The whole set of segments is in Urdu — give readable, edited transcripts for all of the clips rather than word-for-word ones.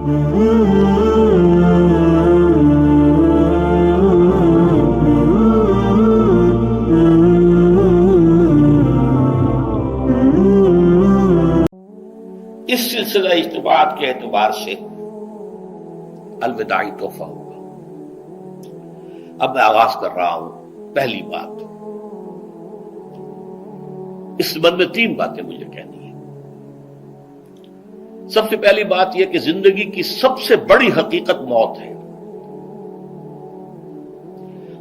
اس سلسلہ اجتماعات کے اعتبار سے الوداعی تحفہ ہوگا. اب میں آغاز کر رہا ہوں. پہلی بات، اس سبب میں 3 باتیں مجھے کہنی ہیں. سب سے پہلی بات یہ کہ زندگی کی سب سے بڑی حقیقت موت ہے.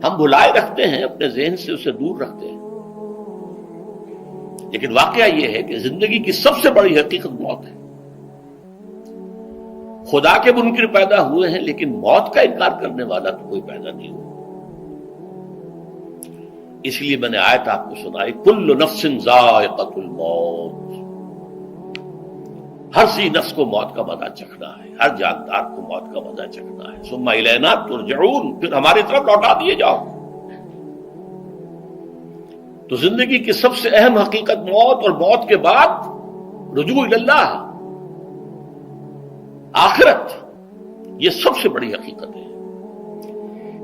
ہم بھلائے رکھتے ہیں، اپنے ذہن سے اسے دور رکھتے ہیں، لیکن واقعہ یہ ہے کہ زندگی کی سب سے بڑی حقیقت موت ہے. خدا کے منکر پیدا ہوئے ہیں، لیکن موت کا انکار کرنے والا تو کوئی پیدا نہیں ہوا. اس لیے میں نے آیت آپ کو سنائی، کل نفس ذائقۃ الموت. ہر سی نفس کو موت کا مزہ چکھنا ہے، ہر جاندار کو موت کا مزہ چکھنا ہے. ثم الینا ترجعون، پھر ہماری طرف لوٹا دیے جاؤ. تو زندگی کی سب سے اہم حقیقت موت، اور موت کے بعد رجوع اللہ، آخرت. یہ سب سے بڑی حقیقت ہے.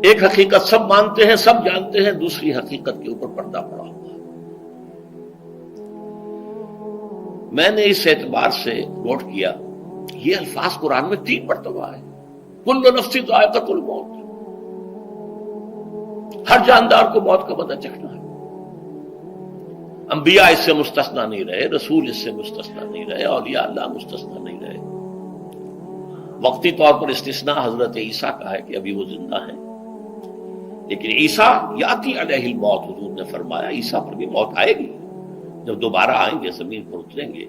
ایک حقیقت سب مانتے ہیں، سب جانتے ہیں، دوسری حقیقت کے اوپر پردہ پڑا ہوا ہے. میں نے اس اعتبار سے نوٹ کیا، یہ الفاظ قرآن میں 3 مرتبہ ہے. کل نفس ذائقۃ الموت، ہر جاندار کو موت کا مزہ چکھنا ہے. انبیاء اس سے مستثنا نہیں رہے، رسول اس سے مستثنا نہیں رہے، اولیاء اللہ مستثنا نہیں رہے. وقتی طور پر استثناء حضرت عیسیٰ کا ہے کہ ابھی وہ زندہ ہیں، لیکن عیسیٰ یاتی علیہ الموت، حضور نے فرمایا عیسیٰ پر بھی موت آئے گی. جب دوبارہ آئیں گے، زمین پر اتریں گے،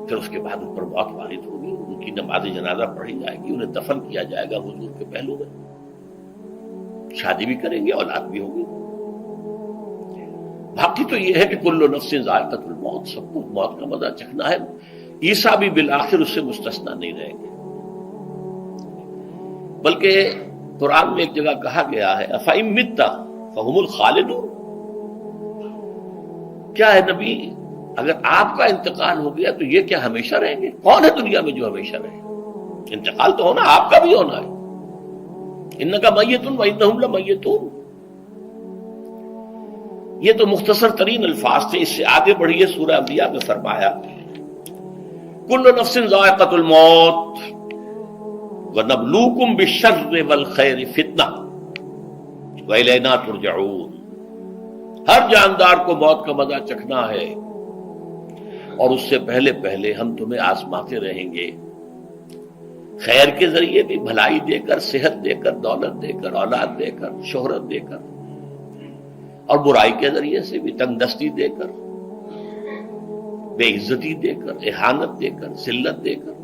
پھر اس کے بعد ان پر موت وارد ہوگی. ان کی نماز جنازہ پڑھی جائے گی، انہیں دفن کیا جائے گا حضور کے پہلو میں. شادی بھی کریں گے، اولاد بھی ہوگی. باقی تو یہ ہے کہ کل نفس ذائقۃ الموت، سب کو موت کا مزہ چکھنا ہے. عیسیٰ بھی بالآخر اس سے مستثنا نہیں رہیں گے. بلکہ قرآن میں ایک جگہ کہا گیا ہے افإن مت فهم الخالدون. کیا ہے نبی، اگر آپ کا انتقال ہو گیا تو یہ کیا ہمیشہ رہیں گے؟ کون ہے دنیا میں جو ہمیشہ رہے؟ انتقال تو ہونا، آپ کا بھی ہونا ہے. انک میت وانہم لمیتون. یہ تو مختصر ترین الفاظ تھے. اس سے آگے بڑھیے، سورہ انبیاء میں فرمایا کل نفس ذائقۃ الموت وَنَبْلُوكُمْ بِالشَّرِّ وَالْخَيْرِ فِتْنَةً وَإِلَيْنَا تُرْجَعُونَ. ہر جاندار کو موت کا مزہ چکھنا ہے، اور اس سے پہلے پہلے ہم تمہیں آزماتے رہیں گے، خیر کے ذریعے بھی، بھلائی دے کر، صحت دے کر، دولت دے کر، اولاد دے کر، شہرت دے کر، اور برائی کے ذریعے سے بھی، تنگ دستی دے کر، بے عزتی دے کر، اہانت دے کر، ذلت دے کر.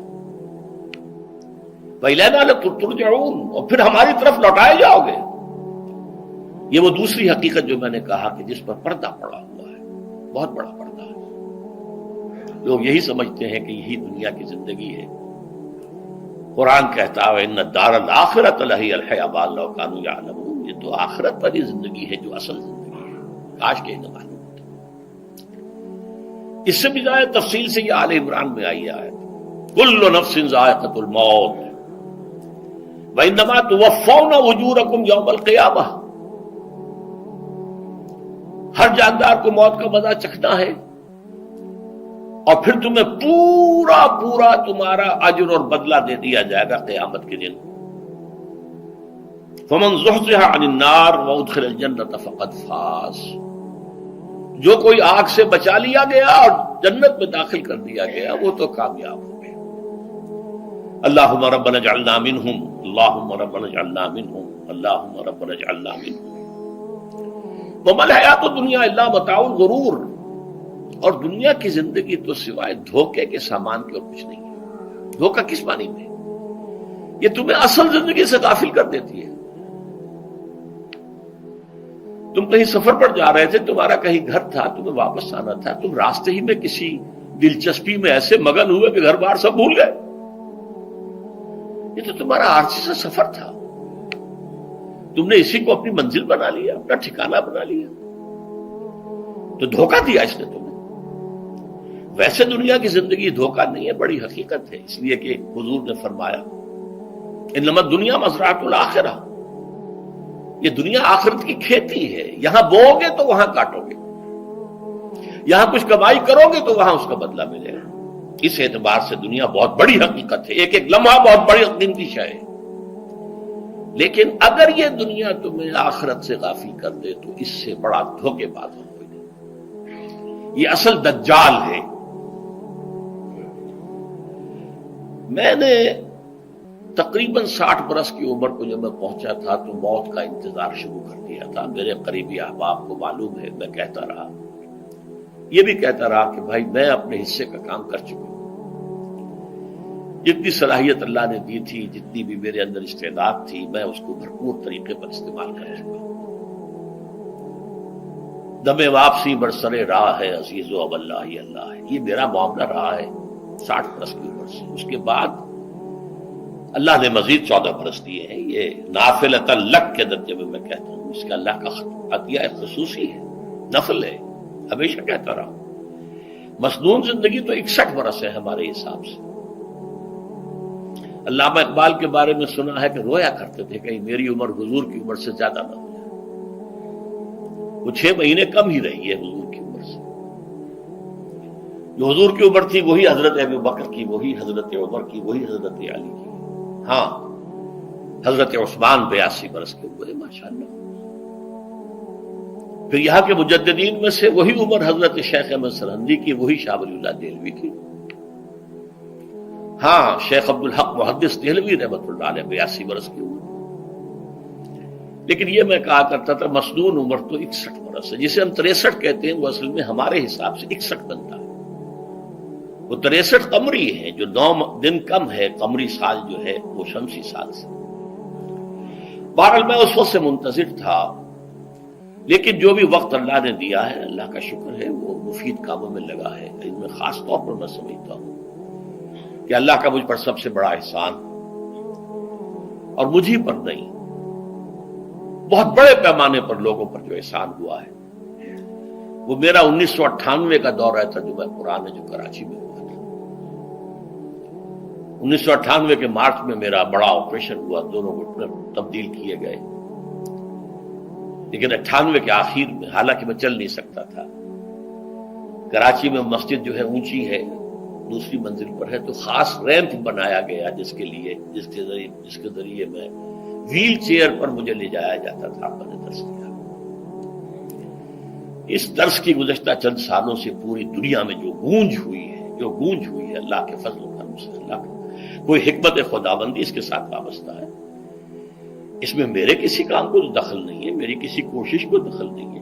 وَإِلَيْنَا تُرْجَعُونَ، اور پھر ہماری طرف لوٹائے جاؤ گے. یہ وہ دوسری حقیقت جو میں نے کہا کہ جس پر پردہ پڑا ہوا ہے، بہت بڑا پردہ ہے. لوگ یہی سمجھتے ہیں کہ یہی دنیا کی زندگی ہے. قرآن کہتا ہے إِنَّ الدَّارَ الْآخِرَةَ لَهِيَ الْحَيَوَانُ لَوْ كَانُوا يَعْلَمُونَ. یہ تو آخرت والی زندگی ہے جو اصل زندگی ہے، کاش کہ انہیں معلوم ہوتا. اس سے بھی زیادہ تفصیل سے یہ آل عمران میں آئی ہے، كُلُّ نَفْسٍ ذَائِقَةُ الْمَوْتِ وَإِنَّمَا تُوَفَّوْنَ أُجُورَكُمْ يَوْمَ الْقِيَامَةِ. ہر جاندار کو موت کا مزہ چکھنا ہے، اور پھر تمہیں پورا پورا تمہارا اجر اور بدلہ دے دیا جائے گا قیامت کے دن. فَمَنْ زُحْزِحَ عَنِ النَّارِ وَأُدْخِلَ الْجَنَّةَ فَقَدْ فَازَ. جو کوئی آگ سے بچا لیا گیا اور جنت میں داخل کر دیا گیا، وہ تو کامیاب ہو گئے. اللہم ربنا اجعلنا منہم، اللہم ربنا اجعلنا منہم، اللہم ربنا اجعلنا منہم. وما الحیات الدنیا الا متاع الغرور. اور دنیا کی زندگی تو سوائے دھوکے کے سامان کے اور کچھ نہیں ہے. دھوکہ کس معنی میں؟ یہ تمہیں اصل زندگی سے غافل کر دیتی ہے. تم کہیں سفر پر جا رہے تھے، تمہارا کہیں گھر تھا، تمہیں واپس آنا تھا، تم راستے ہی میں کسی دلچسپی میں ایسے مگن ہوئے کہ گھر بار سب بھول گئے. یہ تو تمہارا عارضی سا سفر تھا، تم نے اسی کو اپنی منزل بنا لیا، اپنا ٹھکانہ بنا لیا، تو دھوکہ دیا اس نے تمہیں. ویسے دنیا کی زندگی دھوکہ نہیں ہے، بڑی حقیقت ہے. اس لیے کہ حضور نے فرمایا انما الدنیا مزرعۃ الآخرہ، یہ دنیا آخرت کی کھیتی ہے، یہاں بوؤ گے تو وہاں کاٹو گے، یہاں کچھ کمائی کرو گے تو وہاں اس کا بدلہ ملے گا۔ اس اعتبار سے دنیا بہت بڑی حقیقت ہے، ایک ایک لمحہ بہت بڑی قیمتی شے ہے، لیکن اگر یہ دنیا تمہیں آخرت سے غافل کر دے تو اس سے بڑا دھوکے باز ہو کوئی نہیں۔ یہ اصل دجال ہے۔ میں نے تقریباً 60 برس کی عمر کو جب میں پہنچا تھا تو موت کا انتظار شروع کر دیا تھا۔ میرے قریبی احباب کو معلوم ہے، میں کہتا رہا، یہ بھی کہتا رہا کہ بھائی میں اپنے حصے کا کام کر چکا ہوں، جتنی صلاحیت اللہ نے دی تھی، جتنی بھی میرے اندر استعداد تھی، میں اس کو بھرپور طریقے پر استعمال کر چکا ہوں۔ دم واپسی برسر راہ ہے عزیز و اب اللہ ہی اللہ ہے، یہ میرا معاملہ رہا ہے 60 برس کی عمر سے۔ اس کے بعد اللہ نے مزید 14 برس دیے ہیں، یہ نافلۃ لک کے درجے میں کہتا ہوں، اس کا اللہ کا عطیہ خصوصی ہے، نفل ہے، ہمیشہ کہتا رہا ہوں۔ مسنون زندگی تو 61 برس ہے ہمارے حساب سے۔ علامہ اقبال کے بارے میں سنا ہے کہ رویا کرتے تھے کہیں میری عمر حضور کی عمر سے زیادہ نہ ہو جائے، وہ 6 مہینے کم ہی رہی ہے حضور کی عمر سے۔ جو حضور کی عمر تھی وہی حضرت ابو بکر کی، وہی حضرت عمر کی، وہی حضرت علی کی۔ ہاں، حضرت عثمان 82 برس کے ہوئے ماشاءاللہ۔ پھر یہاں کے مجددین میں سے وہی عمر حضرت شیخ احمد سرہندی کی، وہی شاہ ولی اللہ دہلوی کی۔ ہاں، شیخ عبدالحق محدث دہلوی رحمۃ اللہ علیہ 82 برس کی عمر۔ لیکن یہ میں کہا کرتا تھا مسنون عمر تو 61 برس ہے، جسے ہم 63 کہتے ہیں، وہ اصل میں ہمارے حساب سے 61 بنتا ہے۔ وہ 63 قمری ہے، جو 9 دن کم ہے، قمری سال جو ہے وہ شمسی سال سے۔ بہرحال میں اس وقت سے منتظر تھا، لیکن جو بھی وقت اللہ نے دیا ہے، اللہ کا شکر ہے، وہ مفید کاموں میں لگا ہے۔ ان میں خاص طور پر میں سمجھتا ہوں کہ اللہ کا مجھ پر سب سے بڑا احسان، اور مجھے پر نہیں، بہت بڑے پیمانے پر لوگوں پر جو احسان ہوا ہے، وہ میرا 1998 کا دورہ ترجمہ قرآن جو کراچی میں ہوا تھا۔ 1998 کے مارچ میں میرا بڑا آپریشن ہوا، دونوں گھٹنے تبدیل کیے گئے، لیکن 98 کے آخر میں، حالانکہ میں چل نہیں سکتا تھا، کراچی میں مسجد جو ہے اونچی ہے، دوسری منزل پر ہے، تو خاص ریمپ بنایا گیا جس کے ذریعے میں ویل چیئر پر مجھے لے جایا جاتا تھا۔ میں نے درس کیا۔ اس درس کی گزشتہ چند سالوں سے پوری دنیا میں جو گونج ہوئی ہے اللہ کے فضل و کرم سے، اللہ کا کوئی حکمت خداوندی اس کے ساتھ وابستہ ہے۔ اس میں میرے کسی کام کو دخل نہیں ہے، میری کسی کوشش کو دخل نہیں ہے۔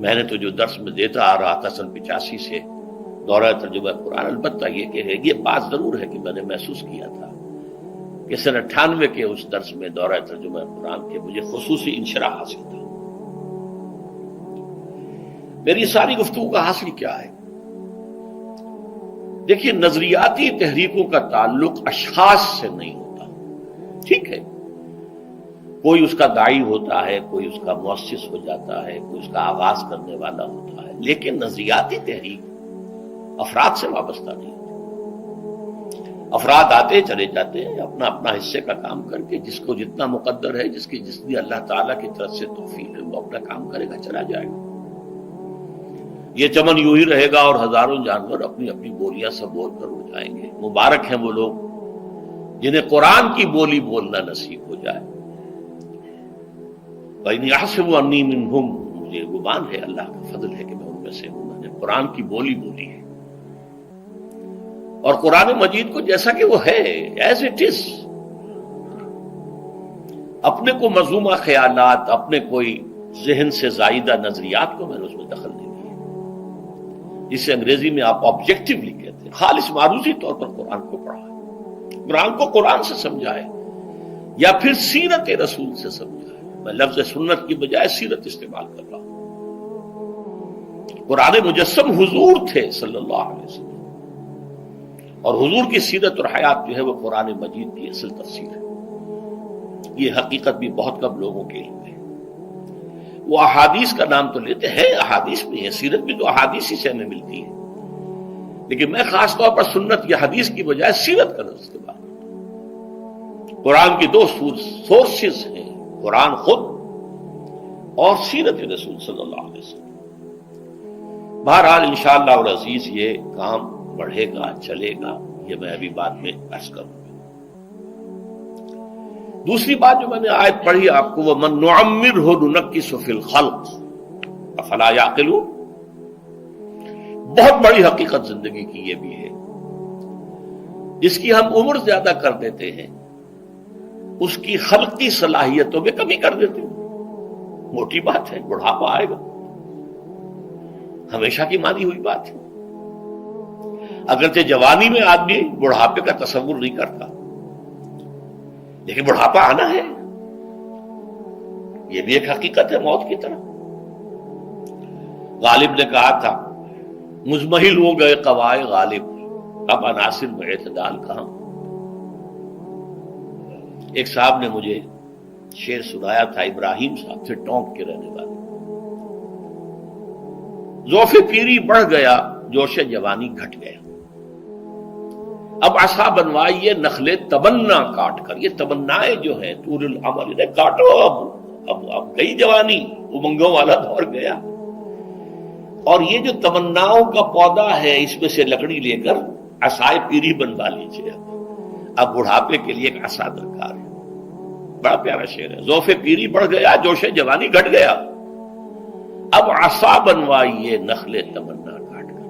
میں نے تو جو درس میں دیتا آ رہا تھا سن 85 سے، دورہ ترجمہ قرآن، البتہ یہ بات ضرور ہے کہ میں نے محسوس کیا تھا کہ سن 98 کے اس درس میں دورہ ترجمہ قرآن کے مجھے خصوصی انشراح حاصل تھا۔ میری ساری گفتگو کا حاصل کیا ہے؟ دیکھیے، نظریاتی تحریکوں کا تعلق اشخاص سے نہیں ہوتا، ٹھیک ہے، کوئی اس کا داعی ہوتا ہے، کوئی اس کا مؤسس ہو جاتا ہے، کوئی اس کا آغاز کرنے والا ہوتا ہے، لیکن نظریاتی تحریک افراد سے وابستہ نہیں ہوتی۔ افراد آتے چلے جاتے ہیں اپنا اپنا حصے کا کام کر کے، جس کو جتنا مقدر ہے، جتنی اللہ تعالیٰ کی طرف سے توفیق ہے، وہ اپنا کام کرے گا، چلا جائے گا۔ یہ چمن یوں ہی رہے گا اور ہزاروں جانور اپنی اپنی بولیاں سب بول کر اڑ جائیں گے۔ مبارک ہیں وہ لوگ جنہیں قرآن کی بولی بولنا نصیب ہو جائے۔ وَإِنْ يَحْسَبُ أَنِّي مِنْهُمْ، مجھے گمان ہے، اللہ کا فضل ہے کہ میں ان میں سے ہوں، میں نے قرآن کی بولی بولی ہے، اور قرآن مجید کو جیسا کہ وہ ہے، ایز اٹ از، اپنے کو مذمومہ خیالات، اپنے کوئی ذہن سے زائدہ نظریات کو میں نے اس میں دخل نہیں دیا، جسے انگریزی میں آپ آبجیکٹیولی کہتے ہیں، خالص معروضی طور پر قرآن کو پڑھا ہے، قرآن کو قرآن سے سمجھائے، یا پھر سیرت رسول سے سمجھائے۔ میں لفظ سنت کی بجائے سیرت استعمال کر رہا ہوں۔ قرآن مجسم حضور تھے صلی اللہ علیہ وسلم، اور حضور کی سیرت اور حیات جو ہے وہ قرآن مجید کی اصل تفسیر ہے۔ یہ حقیقت بھی بہت کم لوگوں کے علم ہے۔ وہ احادیث کا نام تو لیتے ہیں، احادیث بھی ہے، سیرت بھی تو احادیث ہی سے ہمیں ملتی ہے، لیکن میں خاص طور پر سنت یا حدیث کی بجائے سیرت کا لفظ استعمال کرتا ہوں۔ قرآن کی دو سورسز ہیں، قرآن خود اور سیرت رسول صلی اللہ علیہ وسلم۔ بہرحال انشاءاللہ العزیز یہ کام بڑھے گا، چلے گا، یہ میں ابھی بعد میں عرض کروں گا۔ دوسری بات جو میں نے آیت پڑھی آپ کو، وَمَن نُعَمِّرْهُ نُنَكِّسُ فِي الْخَلْقِ أَفَلَا يَعْقِلُونَ، بہت بڑی حقیقت زندگی کی یہ بھی ہے، جس کی ہم عمر زیادہ کر دیتے ہیں اس کی خلقی صلاحیتوں میں کمی کر دیتے ہیں۔ موٹی بات ہے، بڑھاپا آئے گا، ہمیشہ کی مانی ہوئی بات ہے۔ اگرچہ جوانی میں آدمی بڑھاپے کا تصور نہیں کرتا، لیکن بڑھاپا آنا ہے، یہ بھی ایک حقیقت ہے موت کی طرح۔ غالب نے کہا تھا مزمحل ہو گئے قوائے غالب، اب عناصر میں اعتدال کہاں۔ ایک صاحب نے مجھے شعر سنایا تھا، ابراہیم صاحب تھے ٹونک کے رہنے والے، ذوف پیری بڑھ گیا جوش جوانی گھٹ گیا، اب عصا بنوائیے نخل تمنا کاٹ کر۔ یہ تمنائیں جو ہیں طول العمر، انہیں کاٹو، اب گئی جوانی، امنگوں والا دور گیا، اور یہ جو تمناؤں کا پودا ہے اس میں سے لکڑی لے کر عصائے پیری بنوا لیجیے۔ اب بڑھاپے کے لیے ایک عصا درکار ہے۔ بڑا پیارا شعر ہے، ذوف پیری بڑھ گیا جوش جوانی گھٹ گیا، اب عصا بنوائیے نخل تمنا کاٹ کر۔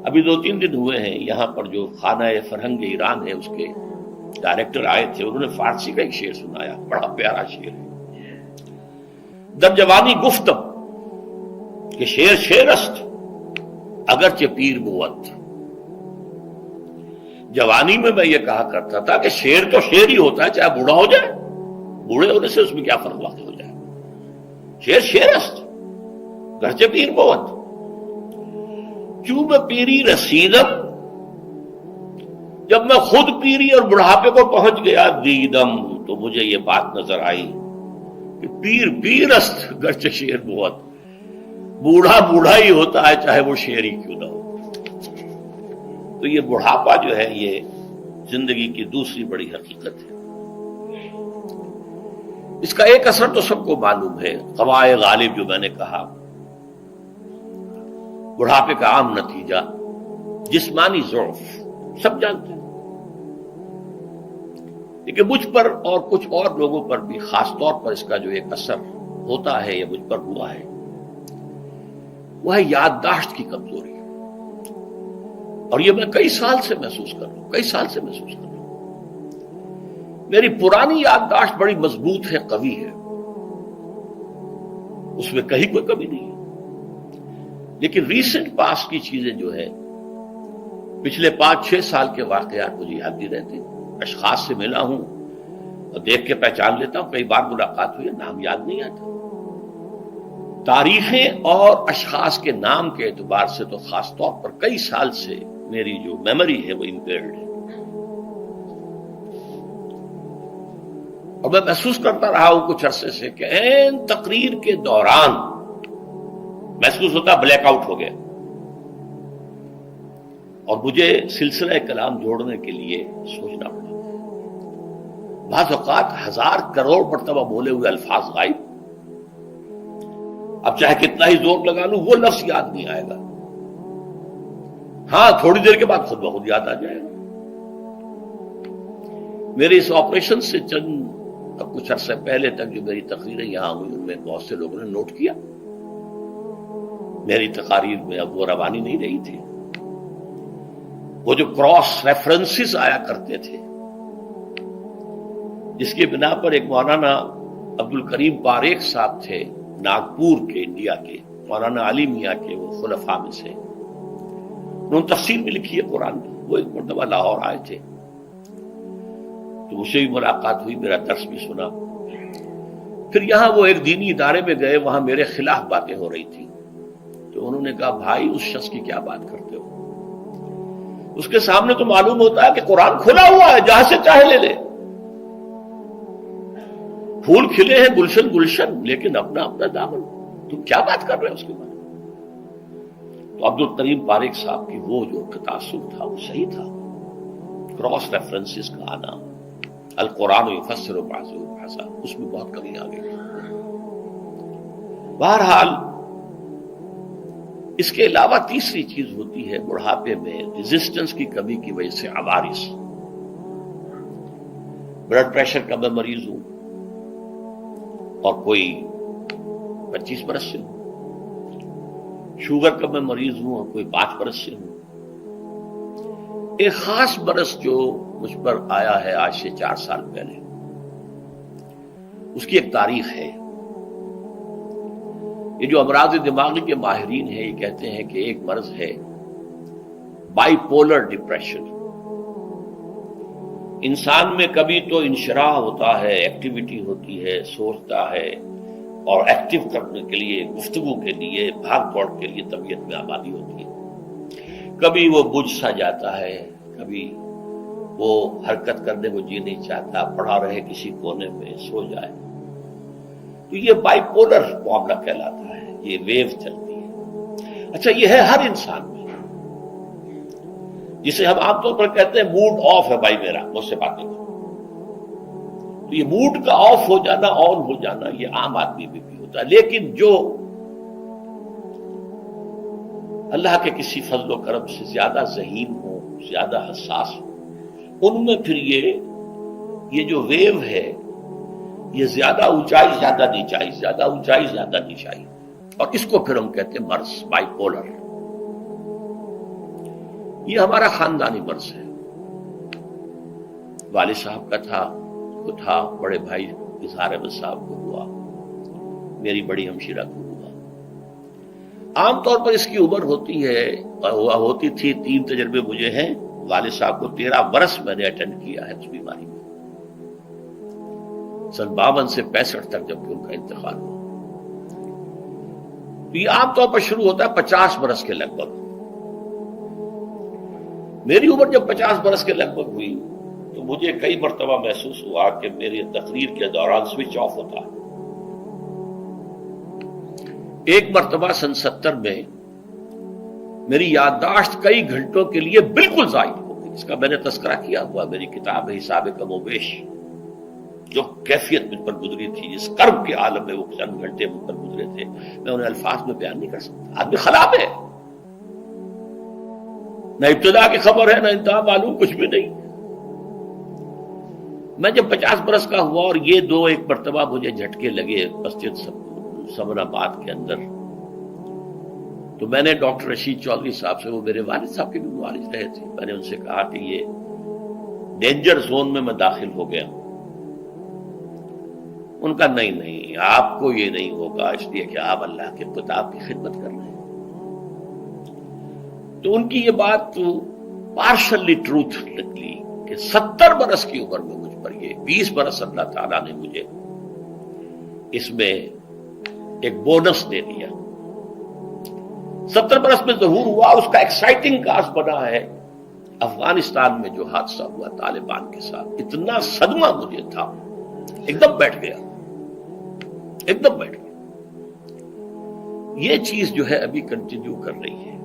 ابھی 2-3 دن ہوئے ہیں، یہاں پر جو خانہ فرہنگ ایران ہے اس کے ڈائریکٹر آئے تھے، انہوں نے فارسی کا ایک شعر سنایا، بڑا پیارا شعر ہے۔ در جوانی گفتم کہ شعر شعر است اگرچہ پیر بود۔ جوانی میں یہ کہا کرتا تھا کہ شعر تو شعر ہی ہوتا ہے، چاہے بوڑھا ہو جائے، بوڑھے ہونے سے اس میں کیا فرق واقع ہو جائے، شعر شعر است گرچہ پیر بود۔ چوب پیری رسیدم، جب میں خود پیری اور بڑھاپے کو پہنچ گیا، دیدم، تو مجھے یہ بات نظر آئی کہ پیر پیر است گرچہ شعر بود، بوڑھا بوڑھا ہی ہوتا ہے چاہے وہ شعر ہی کیوں نہ ہو۔ تو یہ بڑھاپا جو ہے یہ زندگی کی دوسری بڑی حقیقت ہے۔ اس کا ایک اثر تو سب کو معلوم ہے، قوائے غالب جو میں نے کہا، بڑھاپے کا عام نتیجہ جسمانی ضعف، سب جانتے ہیں، لیکن مجھ پر اور کچھ اور لوگوں پر بھی خاص طور پر اس کا جو ایک اثر ہوتا ہے، یہ مجھ پر ہوا ہے، وہ ہے یادداشت کی کمزوری۔ اور یہ میں کئی سال سے محسوس کر رہا ہوں۔ میری پرانی یادداشت بڑی مضبوط ہے، قوی ہے، اس میں کہیں کوئی کمی نہیں ہے، لیکن ریسنٹ پاس کی چیزیں جو ہے، پچھلے 5-6 سال کے واقعات مجھے یاد نہیں رہتے، اشخاص سے ملا ہوں اور دیکھ کے پہچان لیتا ہوں، کئی بار ملاقات ہوئی ہے، نام یاد نہیں آتا۔ تاریخیں اور اشخاص کے نام کے اعتبار سے تو خاص طور پر کئی سال سے میری جو میموری ہے وہ امپیئرڈ ہے، اور میں محسوس کرتا رہا ہوں کچھ عرصے سے کہ عین تقریر کے دوران محسوس ہوتا بلیک آؤٹ ہو گیا، اور مجھے سلسلہ کلام جوڑنے کے لیے سوچنا پڑا۔ بعض اوقات 1000 کروڑ مرتبہ بولے ہوئے الفاظ غائب، اب چاہے کتنا ہی زور لگا لوں وہ لفظ یاد نہیں آئے گا، ہاں تھوڑی دیر کے بعد خود بخود یاد آ جائے گا۔ میرے اس آپریشن سے کچھ عرصے پہلے تک جو میری تقریریں یہاں ہوئی، ان میں بہت سے لوگوں نے نوٹ کیا، میری تقاریر میں اب وہ روانی نہیں رہی تھی، وہ جو کراس ریفرنسز آیا کرتے تھے، جس کی بنا پر ایک مولانا عبد الکریم پاریخ صاحب تھے ناگپور کے، انڈیا کے، مولانا علی میاں کے وہ خلفاء میں سے، انہوں نے تفسیر بھی لکھی ہے قرآن کی، وہ ایک مرتبہ لاہور آئے تھے تو مجھ سے بھی ملاقات ہوئی، میرا درس بھی سنا، پھر یہاں وہ ایک دینی ادارے میں گئے، وہاں میرے خلاف باتیں ہو رہی تھی، تو انہوں نے کہا بھائی اس شخص کی کیا بات کرتے ہو، اس کے سامنے تو معلوم ہوتا ہے کہ قرآن کھلا ہوا ہے، جہاں سے چاہے لے لے، پھول کھلے ہیں گلشن گلشن، لیکن اپنا اپنا دامن، تم کیا بات کر رہے ہو اس کے بارے میں؟ تو عبد الکریم پاریخ صاحب کی وہ جو تاثر تھا وہ صحیح تھا، کراس ریفرنسز کا آنا، القرآن یفسر بعضہ بعضا، اس میں بہت کمی آ گئی۔ بہرحال اس کے علاوہ تیسری چیز ہوتی ہے بڑھاپے میں ریزسٹنس کی کمی کی وجہ سے عوارض۔ بلڈ پریشر کا میں مریض ہوں اور کوئی 25 برس سے ہوں، شوگر کا میں مریض ہوں اور کوئی 5 برس سے ہوں۔ ایک خاص برس جو مجھ پر آیا ہے آج سے 4 سال پہلے، اس کی ایک تاریخ ہے۔ یہ جو امراض دماغی کے ماہرین ہیں یہ کہتے ہیں کہ ایک مرض ہے بائی پولر ڈپریشن۔ انسان میں کبھی تو انشراح ہوتا ہے، ایکٹیویٹی ہوتی ہے، سوچتا ہے اور ایکٹیو کرنے کے لیے، گفتگو کے لیے، بھاگ دوڑ کے لیے طبیعت میں آبادی ہوتی ہے۔ کبھی وہ بجھ سا جاتا ہے، کبھی وہ حرکت کرنے کو جی نہیں چاہتا، پڑا رہے کسی کونے میں، سو جائے۔ تو یہ بائی پولر معاملہ کہلاتا ہے، یہ ویو چلتی ہے۔ اچھا، یہ ہے ہر انسان میں، جسے ہم عام طور پر کہتے ہیں موڈ آف ہے بھائی میرا، مجھ سے باتیں کرو۔ تو یہ موڈ کا آف ہو جانا، آن ہو جانا، یہ عام آدمی میں بھی ہوتا ہے۔ لیکن جو اللہ کے کسی فضل و کرم سے زیادہ ذہین ہو، زیادہ حساس ہو، ان میں پھر یہ جو ویو ہے یہ زیادہ اونچائی زیادہ نیچائی، زیادہ اونچائی زیادہ نیچائی، اور اس کو پھر ہم کہتے ہیں مرض، بائی پولر۔ یہ ہمارا خاندانی مرض ہے۔ والد صاحب کا تھا، بڑے بھائی اظہار احمد صاحب کو ہوا، میری بڑی ہمشیرہ کو ہوا۔ عام طور پر اس کی عمر ہوتی ہے اور ہوتی تھی، 3 تجربے مجھے ہیں، والد صاحب کو 13 برس میں نے اٹینڈ کیا ہے اس بیماری میں، سن 52 سے 65 تک جب کہ ان کا انتقال ہوا۔ تو یہ عام طور پر شروع ہوتا ہے 50 برس کے لگ بھگ۔ میری عمر جب 50 برس کے لگ بھگ ہوئی تو مجھے کئی مرتبہ محسوس ہوا کہ میری تقریر کے دوران سوئچ آف ہوتا ہے۔ ایک مرتبہ سن 70 میں میری یادداشت کئی گھنٹوں کے لیے بالکل ضائع ہو گئی، اس کا میں نے تذکرہ کیا ہوا، میری کتاب ہے حساب کم و بیش۔ جو کیفیت مجھ پر گزری تھی، جس کرب کے عالم میں وہ چند گھنٹے مجھ پر گزرے تھے، میں انہیں الفاظ میں بیان نہیں کر سکتا۔ آدمی خراب ہے، نہ ابتدا کی خبر ہے، نہ انتہا معلوم، کچھ بھی نہیں۔ میں جب 50 برس کا ہوا اور یہ ایک مرتبہ مجھے جھٹکے لگے مسجد سمن آباد کے اندر، تو میں نے ڈاکٹر رشید چودھری صاحب سے، وہ میرے والد صاحب کے بھی والد رہے تھے، میں نے ان سے کہا کہ یہ ڈینجر زون میں داخل ہو گیا ہوں۔ ان کا نہیں، آپ کو یہ نہیں ہوگا، اس لیے کہ آپ اللہ کے کتاب کی خدمت کر رہے ہیں۔ تو ان کی یہ بات پارشلی ٹروتھ نکلی کہ 70 برس کی عمر میں مجھ پر یہ 20 برس اللہ تعالیٰ نے مجھے اس میں ایک بونس دے دیا۔ 70 برس میں ظہور ہوا، اس کا ایکسائٹنگ کاز بنا ہے افغانستان میں جو حادثہ ہوا طالبان کے ساتھ۔ اتنا صدمہ مجھے تھا، ایک دم بیٹھ گیا۔ یہ چیز جو ہے ابھی کنٹینیو کر رہی ہے۔